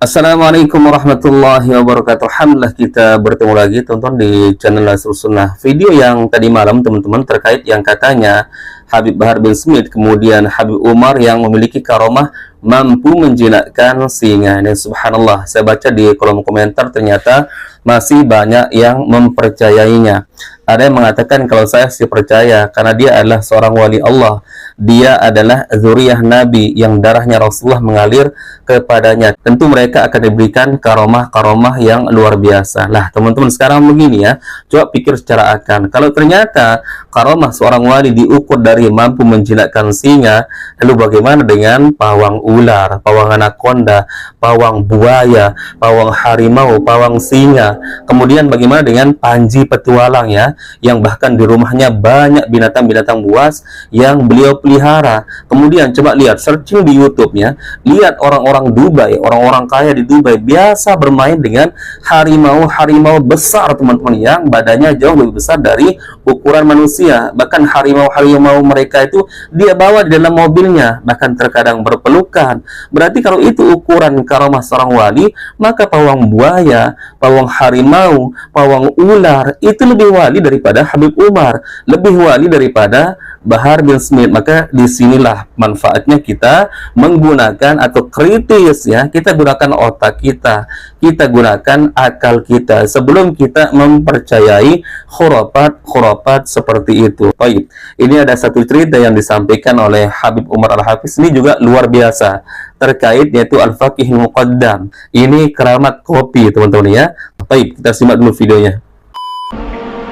Assalamualaikum warahmatullahi wabarakatuh. Alhamdulillah kita bertemu lagi teman-teman di channel Nasrul Sunnah. Video yang tadi malam teman-teman terkait yang katanya Habib Bahar bin Smith kemudian Habib Umar yang memiliki karomah mampu menjinakkan singa. Dan subhanallah, saya baca di kolom komentar ternyata masih banyak yang mempercayainya. Ada yang mengatakan kalau saya sih percaya karena dia adalah seorang wali Allah. Dia adalah zuriyah Nabi yang darahnya Rasulullah mengalir kepadanya. Tentu mereka akan diberikan karomah-karomah yang luar biasa. Lah teman-teman, sekarang begini ya, coba pikir secara akal. Kalau ternyata karomah seorang wali diukur dari mampu menjinakkan singa, lalu bagaimana dengan pawang ular, pawang anaconda, pawang buaya, pawang harimau, pawang singa? Kemudian bagaimana dengan Panji Petualang ya, yang bahkan di rumahnya banyak binatang-binatang buas yang beliau pelihara. Kemudian coba lihat, searching di YouTube-nya, lihat orang-orang Dubai, orang-orang kaya di Dubai biasa bermain dengan harimau-harimau besar teman-teman, yang badannya jauh lebih besar dari ukuran manusia. Bahkan harimau-harimau mereka itu dia bawa di dalam mobilnya, bahkan terkadang berpelukan. Berarti kalau itu ukuran karomah seorang wali, maka pawang buaya, pawang harimau, pawang ular itu lebih wali daripada Habib Umar, lebih wali daripada Bahar bin Smith. Maka disinilah manfaatnya kita menggunakan atau kritis ya, kita gunakan otak kita, kita gunakan akal kita sebelum kita mempercayai khurafat seperti itu. Baik, ini ada satu cerita yang disampaikan oleh Habib Umar Al-Hafiz, ini juga luar biasa terkait yaitu Al-Faqih Muqaddam. Ini keramat kopi teman-teman ya. Baik, kita simak dulu videonya.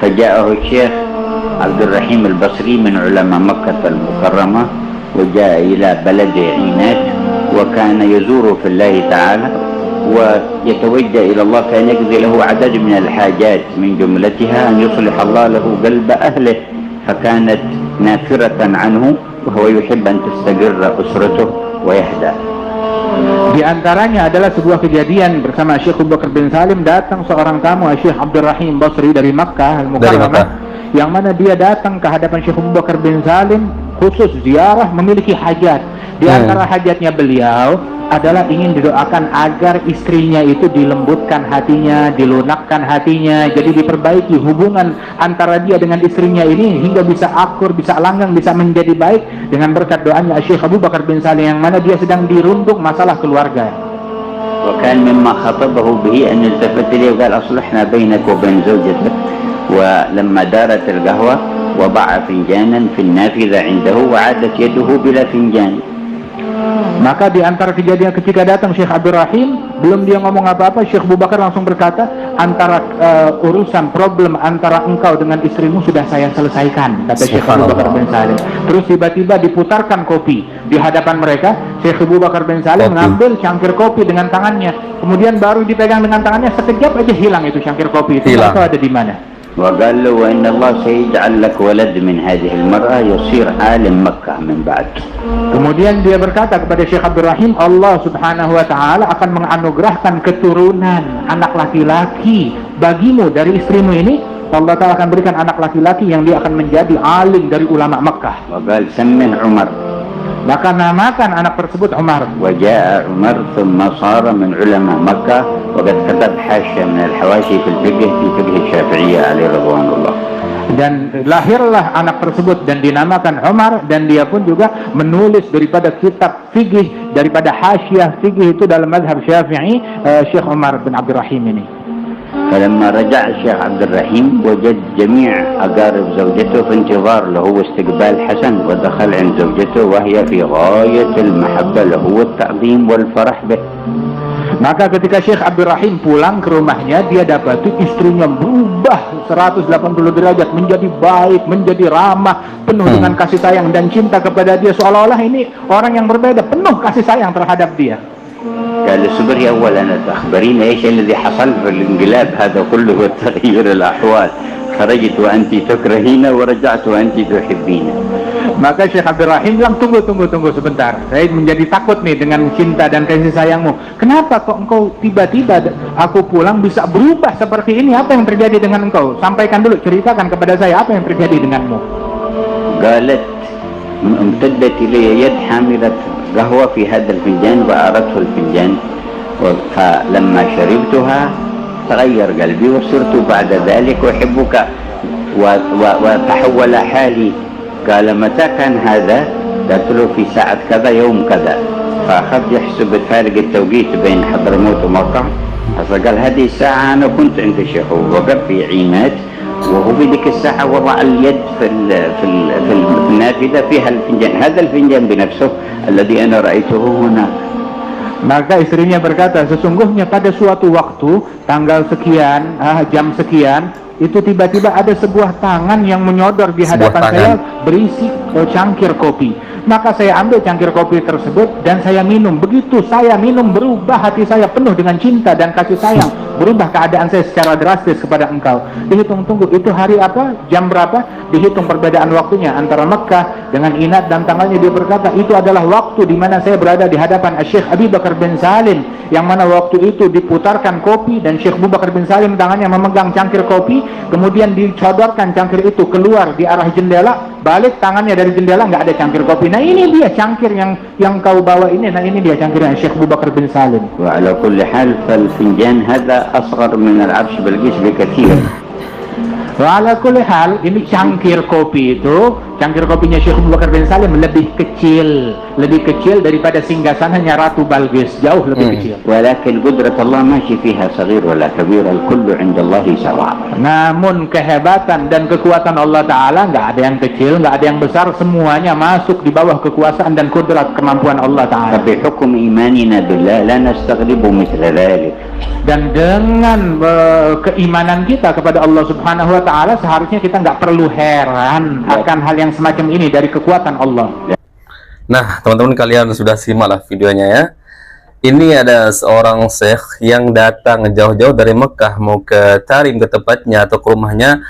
فجاءه الشيخ عبد الرحيم البصري من علماء مكة المكرمة، وجاء إلى بلد عينات، وكان يزور في الله تعالى ويتوجه إلى الله، كان يقضي له عدد من الحاجات من جملتها أن يصلح الله له قلب أهله، فكانت نافرة عنه وهو يحب أن تستقر أسرته ويهدأ. Di antaranya adalah sebuah kejadian bersama Syekh Abu Bakar bin Salim, datang seorang tamu Syekh Abdul Rahim Basri dari Makkah Al-Mukarramah, yang mana dia datang ke hadapan Syekh Abu Bakar bin Salim khusus ziarah, memiliki hajat. Di antara hajatnya beliau adalah ingin didoakan agar istrinya itu dilembutkan hatinya, dilunakkan hatinya, jadi diperbaiki hubungan antara dia dengan istrinya ini hingga bisa akur, bisa langgang, bisa menjadi baik dengan berkat doanya Syekh Abu Bakar bin Salim, yang mana dia sedang dirundung masalah keluarga. وكان مما خطبه به أن التفت إليه وقال أصلحنا بينك وبين زوجتك. ولما دارت القهوة وضع فنجانا في النافذة عنده وعادت يده بلا فنجان. Maka di antara kejadian ketika datang Syekh Abdul Rahim, belum dia ngomong apa-apa, Syekh Abu Bakar langsung berkata, antara urusan problem antara engkau dengan istrimu sudah saya selesaikan, kata Syekh Abu Bakar bin Salim. Terus tiba-tiba diputarkan kopi di hadapan mereka. Syekh Abu Bakar bin Salim mengambil cangkir kopi dengan tangannya, kemudian baru dipegang dengan tangannya, sekejap aja hilang itu cangkir kopi itu. Itu ada di mana? وقال له وإن الله سيجعل لك ولد من هذه المرأة يصير عالم مكة من بعد. Kemudian dia berkata kepada Syekh Abdul Rahim, Allah Subhanahu wa taala akan menganugerahkan keturunan anak laki-laki bagimu dari istrimu ini. Allah taala akan berikan anak laki-laki yang dia akan menjadi alim dari ulama Makkah. وقال سمن عمر. Maka namakan anak tersebut Umar. وجاء عمر ثم صار من علماء مكة، وقد كتب حاشية من الحواشي في الفقه في فقه الشافعية عليه رضوان الله. Dan lahirlah anak tersebut dan dinamakan Umar, dan dia pun juga menulis daripada kitab fikih, daripada hasyiah fikih itu dalam mazhab Syafi'i, Syekh Umar bin Abdul Rahim ini. فلما رجع الشيخ عبد الرحيم وجد جميع أقارب زوجته في انتظار له واستقبال حسن، ودخل عند زوجته وهي في غاية المحبة له والتعظيم والفرح به. Maka ketika Syekh Abdul Rahim pulang ke rumahnya, dia dapati istrinya berubah 180 derajat, menjadi baik, menjadi ramah, penuh dengan kasih sayang dan cinta kepada dia, seolah-olah ini orang yang berbeda, penuh kasih sayang terhadap dia. قال اصبري أولا تخبرين إيش الذي حصل في الانقلاب هذا كله وتغيير الأحوال، خرجت وأنت تكرهين ورجعت وأنت تحبين. Maka Syekh Abdul Rahim bilang, tunggu sebentar, saya menjadi takut nih dengan cinta dan kasih sayangmu. Kenapa kok engkau tiba-tiba aku pulang bisa berubah seperti ini? Apa yang terjadi dengan engkau? Sampaikan dulu, ceritakan kepada saya apa yang terjadi denganmu. قالت امتدت إلي يد حاملة قهوة في هذا الفنجان وأردته الفنجان، فلما شربتها تغير قلبي وصرت بعد ذلك أحبك وتحول حالي. قال متى كان هذا؟ قلت له في ساعة كذا يوم كذا. فأخذ يحسب فارق التوقيت بين حضرموت ومكة، فقال هذه الساعة أنا كنت عند الشيخ وقف في عينات، وهو في ذيك الساعة وضع اليد في النافذة فيها الفنجان، هذا الفنجان بنفسه الذي أنا رأيته هنا. Maka istrinya berkata, sesungguhnya pada suatu waktu tanggal sekian, jam sekian, itu tiba-tiba ada sebuah tangan yang menyodor di hadapan saya berisi cangkir kopi. Maka saya ambil cangkir kopi tersebut dan saya minum. Begitu saya minum, berubah hati saya penuh dengan cinta dan kasih sayang. Berubah keadaan saya secara drastis kepada engkau. Dihitung tunggu, itu hari apa? Jam berapa? Dihitung perbedaan waktunya antara Mekah dengan Inat, dan tanggalnya dia berkata itu adalah waktu di mana saya berada di hadapan Syekh Abi Bakar bin Salim, yang mana waktu itu diputarkan kopi dan Syekh Abu Bakar bin Salim tangannya memegang cangkir kopi, kemudian disodorkan cangkir itu keluar di arah jendela, balik tangannya dari jendela nggak ada cangkir kopi. Nah ini dia cangkir yang kau bawa ini, nah ini dia cangkirnya Syekh Abu Bakar bin Salim. Wa ala kulli hal fal finjan hadha asghar min al-'arsh Bilqis bikathir. Wa ala kulli hal, ini cangkir kopi itu, cangkir kopinya Syekh Abu Bakar bin Salim lebih kecil daripada singgasananya Ratu Balqis, jauh lebih kecil. Walakin qudrat Allah masih fiha saghir wala kabir, al-kullu 'inda Allah sawa. Namun kehebatan dan kekuatan Allah Ta'ala nggak ada yang kecil, nggak ada yang besar, semuanya masuk di bawah kekuasaan dan kudrat kemampuan Allah Ta'ala. Tapi hukum imanina billah la nastaghribu mithla dhalik. Dan dengan keimanan kita kepada Allah Subhanahu Wa Ta'ala, seharusnya kita nggak perlu heran akan hal yang semacam ini dari kekuatan Allah. Nah, teman-teman kalian sudah simak lah videonya ya. Ini ada seorang syekh yang datang jauh-jauh dari Mekah mau ke Tarim, ke tempatnya atau ke rumahnya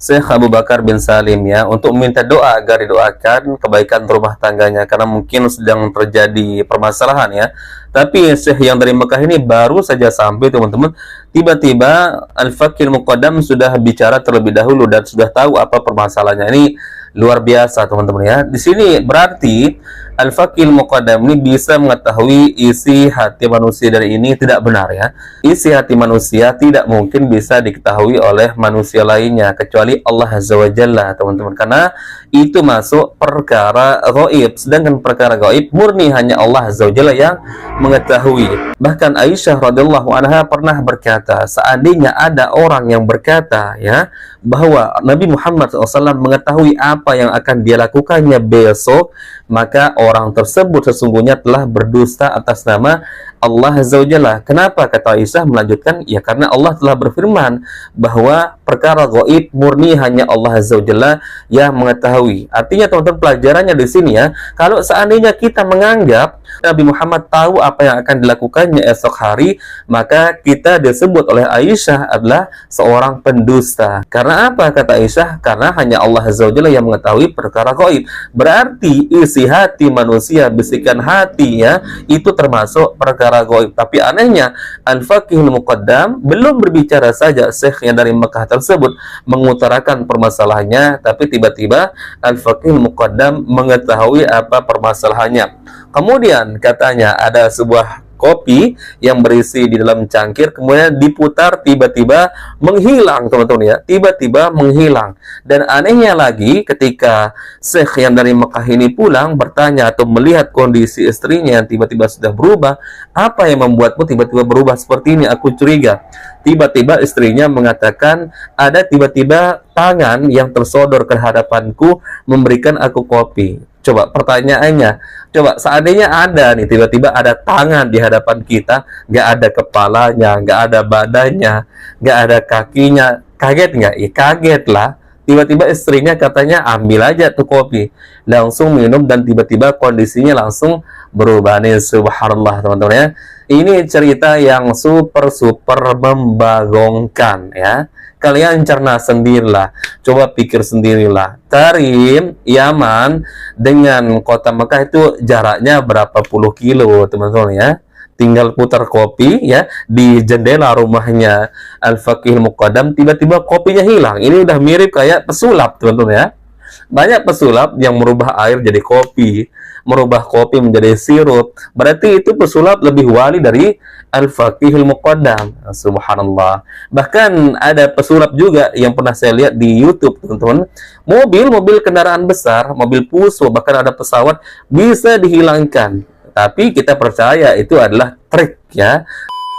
Syekh Abu Bakar bin Salim ya, untuk meminta doa agar didoakan kebaikan rumah tangganya karena mungkin sedang terjadi permasalahan ya. Tapi syekh yang dari Mekah ini baru saja sampai, teman-teman, tiba-tiba Al-Faqih Al-Muqaddam sudah bicara terlebih dahulu dan sudah tahu apa permasalahannya. Ini luar biasa, teman-teman ya. Di sini berarti Al-Faqih Al-Muqaddam ini bisa mengetahui isi hati manusia dari ini tidak benar ya. Isi hati manusia tidak mungkin bisa diketahui oleh manusia lainnya kecuali Allah Azza wa Jalla, teman-teman, karena itu masuk perkara gaib, sedangkan perkara gaib murni hanya Allah Azza wa Jalla yang mengetahui. Bahkan Aisyah radhiyallahu anha pernah berkata, seandainya ada orang yang berkata ya bahwa Nabi Muhammad SAW mengetahui apa yang akan dia lakukannya besok, maka orang tersebut sesungguhnya telah berdusta atas nama Allah Azza wa Jalla. Kenapa? Kata Aisyah melanjutkan, ya karena Allah telah berfirman bahwa perkara gaib murni hanya Allah Azza wa Jalla yang mengetahui. Artinya, teman-teman, pelajarannya di sini ya, kalau seandainya kita menganggap Nabi Muhammad tahu apa yang akan dilakukannya esok hari, maka kita disebut oleh Aisyah adalah seorang pendusta. Karena apa? Kata Aisyah, karena hanya Allah Azza wa Jalla yang mengetahui perkara gaib. Berarti isi hati manusia, bisikan hatinya itu termasuk perkara gaib. Tapi anehnya Al-Faqih Al-Muqaddam belum berbicara saja syekh yang dari Mekah tersebut mengutarakan permasalahannya, tapi tiba-tiba Al-Faqih Al-Muqaddam mengetahui apa permasalahannya. Kemudian katanya ada sebuah kopi yang berisi di dalam cangkir, kemudian diputar, tiba-tiba menghilang, teman-teman ya, tiba-tiba menghilang. Dan anehnya lagi, ketika syekh yang dari Mekah ini pulang bertanya atau melihat kondisi istrinya yang tiba-tiba sudah berubah, apa yang membuatmu tiba-tiba berubah seperti ini? Aku curiga. Tiba-tiba istrinya mengatakan, ada tiba-tiba tangan yang tersodor ke hadapanku memberikan aku kopi. Coba pertanyaannya, coba seandainya ada nih, tiba-tiba ada tangan di hadapan kita, nggak ada kepalanya, nggak ada badannya, nggak ada kakinya, kaget nggak? Ya kaget lah. Tiba-tiba istrinya katanya ambil aja tuh kopi, langsung minum dan tiba-tiba kondisinya langsung berubah nih, subhanallah, teman-teman ya. Ini cerita yang super membagongkan ya. Kalian cerna sendirilah, coba pikir sendirilah. Tarim, Yaman dengan kota Mekah itu jaraknya berapa puluh kilo, teman-teman ya. Tinggal putar kopi ya di jendela rumahnya Al-Faqih Al-Muqaddam, tiba-tiba kopinya hilang. Ini udah mirip kayak pesulap, teman-teman ya. Banyak pesulap yang merubah air jadi kopi. merubah kopi menjadi sirup, berarti itu pesulap lebih wali dari Al-Faqihul Muqaddam. Subhanallah. Bahkan ada pesulap juga yang pernah saya lihat di YouTube, teman-teman. Mobil kendaraan besar, mobil Puso, bahkan ada pesawat bisa dihilangkan. Tapi kita percaya itu adalah trik, ya.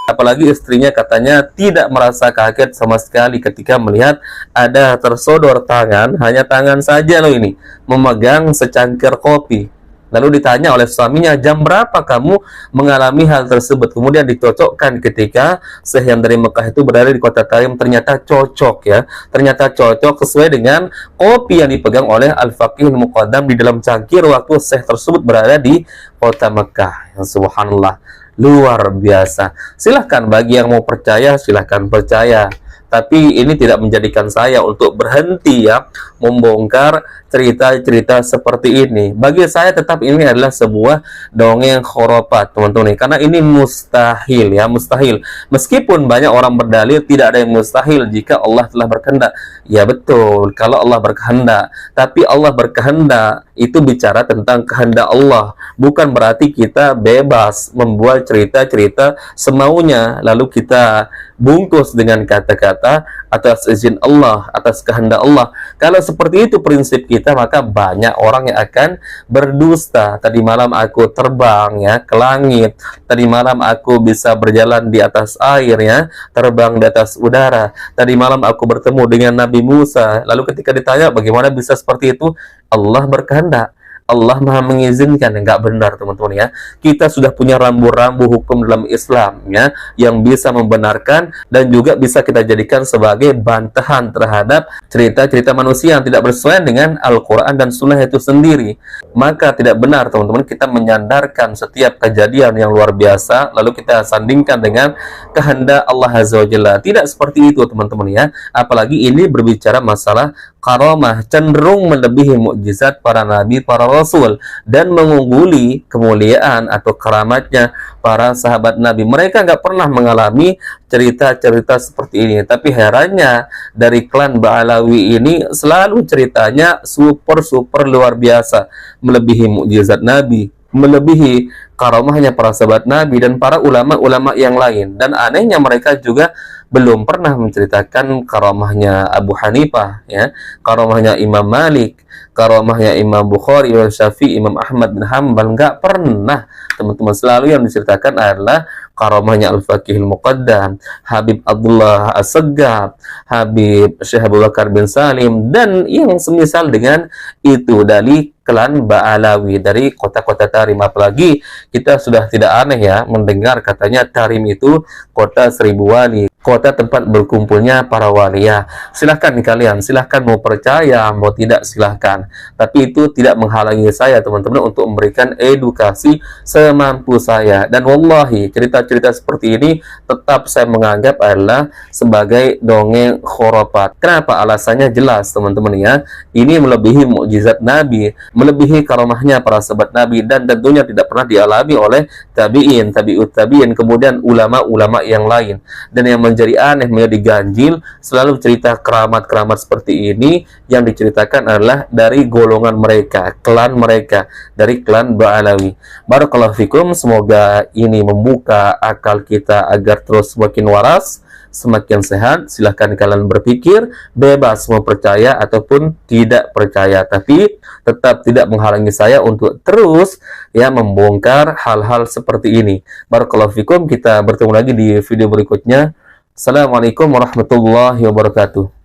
Apalagi istrinya katanya tidak merasa kaget sama sekali ketika melihat ada tersodor tangan, hanya tangan saja loh ini, memegang secangkir kopi. Lalu ditanya oleh suaminya, jam berapa kamu mengalami hal tersebut? Kemudian dicocokkan ketika Syekh yang dari Mekah itu berada di kota Taim, ternyata cocok, ya. Ternyata cocok sesuai dengan kopi yang dipegang oleh Al-Faqihul Muqaddam di dalam cangkir waktu Syekh tersebut berada di kota Mekah. Subhanallah. Luar biasa. Silahkan bagi yang mau percaya, silahkan percaya. Tapi ini tidak menjadikan saya untuk berhenti, ya, membongkar cerita-cerita seperti ini. Bagi saya tetap ini adalah sebuah dongeng khurafat, teman-teman. Karena ini mustahil, ya, mustahil. Meskipun banyak orang berdalil tidak ada yang mustahil jika Allah telah berkehendak. Ya betul, kalau Allah berkehendak. Tapi Allah berkehendak itu bicara tentang kehendak Allah. Bukan berarti kita bebas membuat cerita-cerita semaunya, lalu kita bungkus dengan kata-kata atas izin Allah, atas kehendak Allah. Kalau seperti itu prinsip kita, maka banyak orang yang akan berdusta. Tadi malam aku terbang, ya, ke langit. Tadi malam aku bisa berjalan di atas air, ya, terbang di atas udara. Tadi malam aku bertemu dengan Nabi Musa. Lalu ketika ditanya bagaimana bisa seperti itu, Allah berkehendak. Allah Maha mengizinkan. Enggak benar, teman-teman, ya. Kita sudah punya rambu-rambu hukum dalam Islam, ya, yang bisa membenarkan dan juga bisa kita jadikan sebagai bantahan terhadap cerita-cerita manusia yang tidak bersesuaian dengan Al-Quran dan Sunnah itu sendiri. Maka tidak benar, teman-teman, kita menyandarkan setiap kejadian yang luar biasa lalu kita sandingkan dengan kehendak Allah Azza wa Jalla. Tidak seperti itu, teman-teman, ya. Apalagi ini berbicara masalah karamah, cenderung melebihi mukjizat para nabi, para rasul, dan mengungguli kemuliaan atau keramatnya para sahabat Nabi. Mereka nggak pernah mengalami cerita-cerita seperti ini. Tapi herannya dari klan Ba'alawi ini selalu ceritanya super luar biasa, melebihi mukjizat Nabi, melebihi karamahnya para sahabat Nabi dan para ulama-ulama yang lain. Dan anehnya mereka juga belum pernah menceritakan karamahnya Abu Hanifah, ya, karamahnya Imam Malik, karamahnya Imam Bukhari, Imam Syafi'i, Imam Ahmad bin Hanbal. Nggak pernah, teman-teman. Selalu yang diceritakan adalah karamahnya Al-Faqihul Muqaddam, Habib Abdullah As-Segaf, Habib Syekh Abu Bakar bin Salim, dan yang semisal dengan itu dari klan Ba'alawi, dari kota-kota Tarim. Apalagi kita sudah tidak aneh, ya, mendengar katanya Tarim itu kota 1000 wali, kota tempat berkumpulnya para wali. Ya, silahkan kalian, silahkan mau percaya, mau tidak silahkan. Tapi itu tidak menghalangi saya, teman-teman, untuk memberikan edukasi semampu saya. Dan wallahi, cerita-cerita seperti ini tetap saya menganggap adalah sebagai dongeng khurafat. Kenapa? Alasannya jelas, teman-teman, ya. Ini melebihi mukjizat Nabi, melebihi karamahnya para sahabat Nabi, dan tentunya tidak pernah dialami oleh tabi'in, tabi'ut tabi'in, kemudian ulama-ulama yang lain. Dan yang menjadi aneh, menjadi ganjil, selalu cerita keramat-keramat seperti ini yang diceritakan adalah dari golongan mereka, klan mereka, dari klan Ba'alawi. Barakallahu fikum, semoga ini membuka akal kita agar terus semakin waras, semakin sehat. Silahkan kalian berpikir, bebas mau percaya ataupun tidak percaya, tapi tetap tidak menghalangi saya untuk terus, ya, membongkar hal-hal seperti ini. Barakallahu fikum, kita bertemu lagi di video berikutnya. Assalamualaikum warahmatullahi wabarakatuh.